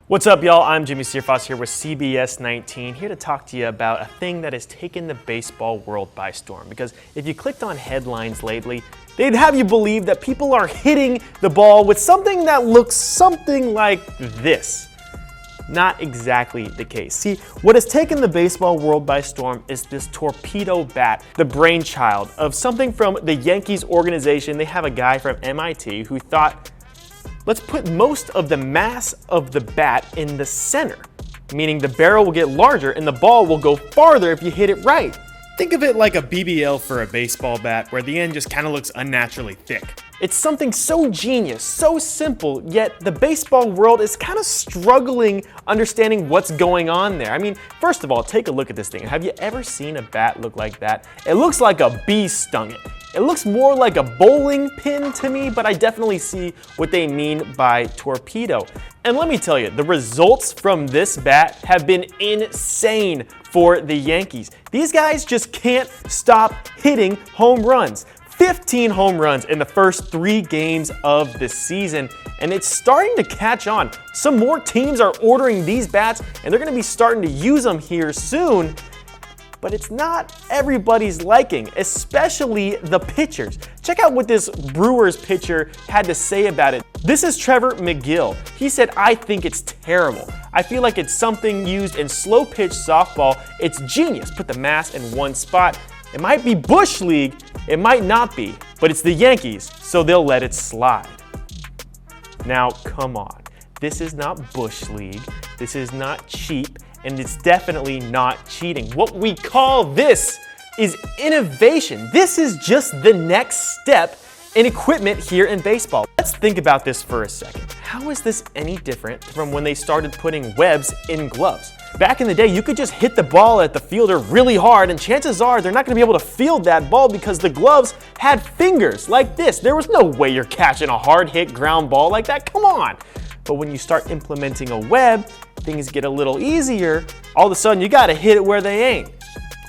What's up, y'all? I'm Jimmy Searfoss here with CBS 19, here to talk to you about a thing that has taken the baseball world by storm. Because if you clicked on headlines lately, they'd have you believe that people are hitting the ball with something that looks something like this. Not exactly the case. See, what has taken the baseball world by storm is this torpedo bat, the brainchild of something from the Yankees organization. They have a guy from MIT who thought, let's put most of the mass of the bat in the center, meaning the barrel will get larger and the ball will go farther if you hit it right. Think of it like a BBL for a baseball bat, where the end just kind of looks unnaturally thick. It's something so genius, so simple, yet the baseball world is kind of struggling understanding what's going on there. I mean, first of all, take a look at this thing. Have you ever seen a bat look like that? It looks like a bee stung it. It looks more like a bowling pin to me, but I definitely see what they mean by torpedo. And let me tell you, the results from this bat have been insane for the Yankees. These guys just can't stop hitting home runs. 15 home runs in the first 3 games of the season, and it's starting to catch on. Some more teams are ordering these bats, and they're going to be starting to use them here soon. But it's not everybody's liking, especially the pitchers. Check out what this Brewers pitcher had to say about it. This is Trevor McGill. He said, "I think it's terrible. I feel like it's something used in slow pitch softball. It's genius. Put the mass in one spot. It might be Bush League, it might not be, but it's the Yankees, so they'll let it slide." Now, come on. This is not Bush League. This is not cheap. And it's definitely not cheating. What we call this is innovation. This is just the next step in equipment here in baseball. Let's think about this for a second. How is this any different from when they started putting webs in gloves? Back in the day, you could just hit the ball at the fielder really hard, and chances are they're not going to be able to field that ball because the gloves had fingers like this. There was no way you're catching a hard hit ground ball like that. Come on. But when you start implementing a web, things get a little easier. All of a sudden, you got to hit it where they ain't.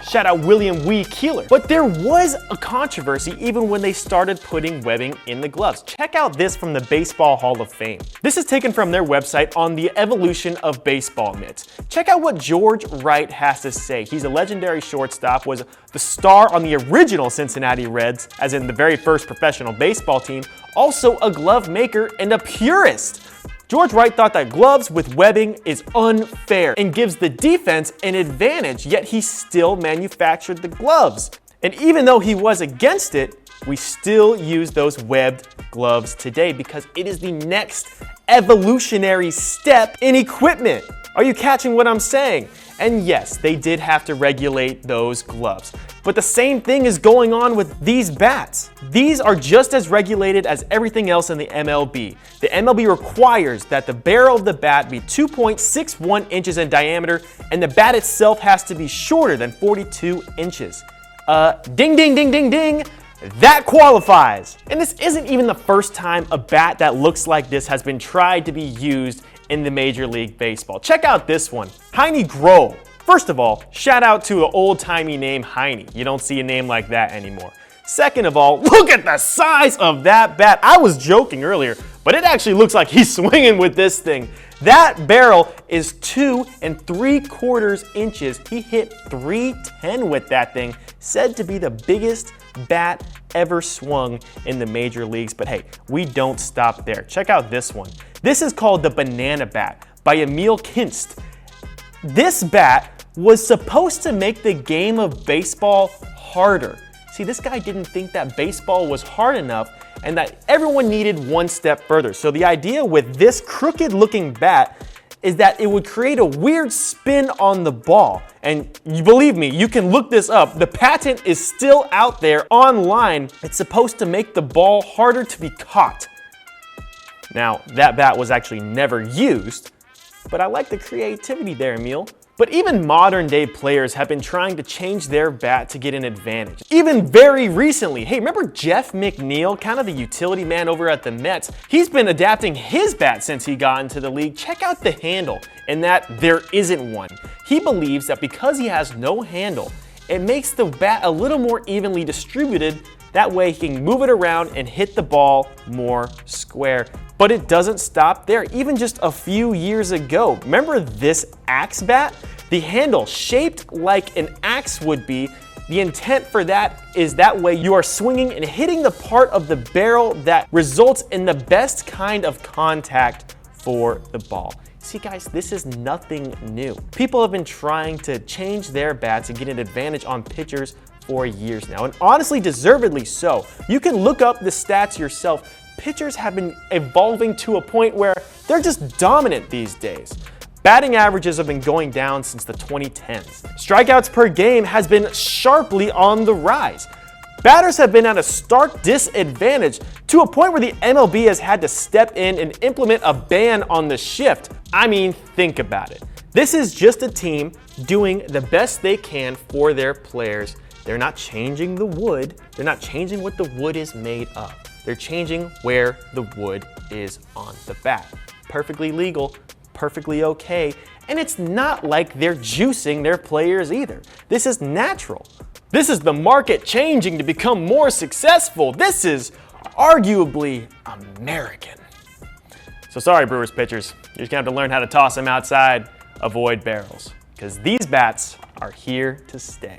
Shout out William Wee Keeler. But there was a controversy even when they started putting webbing in the gloves. Check out this from the Baseball Hall of Fame. This is taken from their website on the evolution of baseball mitts. Check out what George Wright has to say. He's a legendary shortstop, was the star on the original Cincinnati Reds, as in the very first professional baseball team, also a glove maker and a purist. George Wright thought that gloves with webbing is unfair and gives the defense an advantage, yet he still manufactured the gloves. And even though he was against it, we still use those webbed gloves today because it is the next evolutionary step in equipment. Are you catching what I'm saying? And yes, they did have to regulate those gloves. But the same thing is going on with these bats. These are just as regulated as everything else in the MLB. The MLB requires that the barrel of the bat be 2.61 inches in diameter, and the bat itself has to be shorter than 42 inches. Ding, ding, ding, ding, ding. That qualifies. And this isn't even the first time a bat that looks like this has been tried to be used in the Major League Baseball. Check out this one, Heine Grove. First of all, shout out to an old-timey name, Heine. You don't see a name like that anymore. Second of all, look at the size of that bat. I was joking earlier, but it actually looks like he's swinging with this thing. That barrel is 2 3/4 inches. He hit .310 with that thing, said to be the biggest bat ever swung in the major leagues. But hey, we don't stop there. Check out this one. This is called the Banana Bat by Emil Kinst. This bat was supposed to make the game of baseball harder. See, this guy didn't think that baseball was hard enough and that everyone needed one step further. So the idea with this crooked looking bat is that it would create a weird spin on the ball. And you believe me, you can look this up. The patent is still out there online. It's supposed to make the ball harder to be caught. Now, that bat was actually never used, but I like the creativity there, Emil. But even modern day players have been trying to change their bat to get an advantage. Even very recently, hey, remember Jeff McNeil, kind of the utility man over at the Mets? He's been adapting his bat since he got into the league. Check out the handle, and that there isn't one. He believes that because he has no handle, it makes the bat a little more evenly distributed. That way he can move it around and hit the ball more square. But it doesn't stop there. Even just a few years ago, remember this axe bat? The handle shaped like an axe would be. The intent for that is that way you are swinging and hitting the part of the barrel that results in the best kind of contact for the ball. See guys, this is nothing new. People have been trying to change their bats and get an advantage on pitchers for years now, and honestly, deservedly so. You can look up the stats yourself. Pitchers have been evolving to a point where they're just dominant these days. Batting averages have been going down since the 2010s. Strikeouts per game has been sharply on the rise. Batters have been at a stark disadvantage to a point where the MLB has had to step in and implement a ban on the shift. I mean, think about it. This is just a team doing the best they can for their players. They're not changing the wood. They're not changing what the wood is made of. They're changing where the wood is on the bat. Perfectly legal, perfectly okay, and it's not like they're juicing their players either. This is natural. This is the market changing to become more successful. This is arguably American. So sorry, Brewers pitchers. You're just gonna have to learn how to toss them outside, avoid barrels, because these bats are here to stay.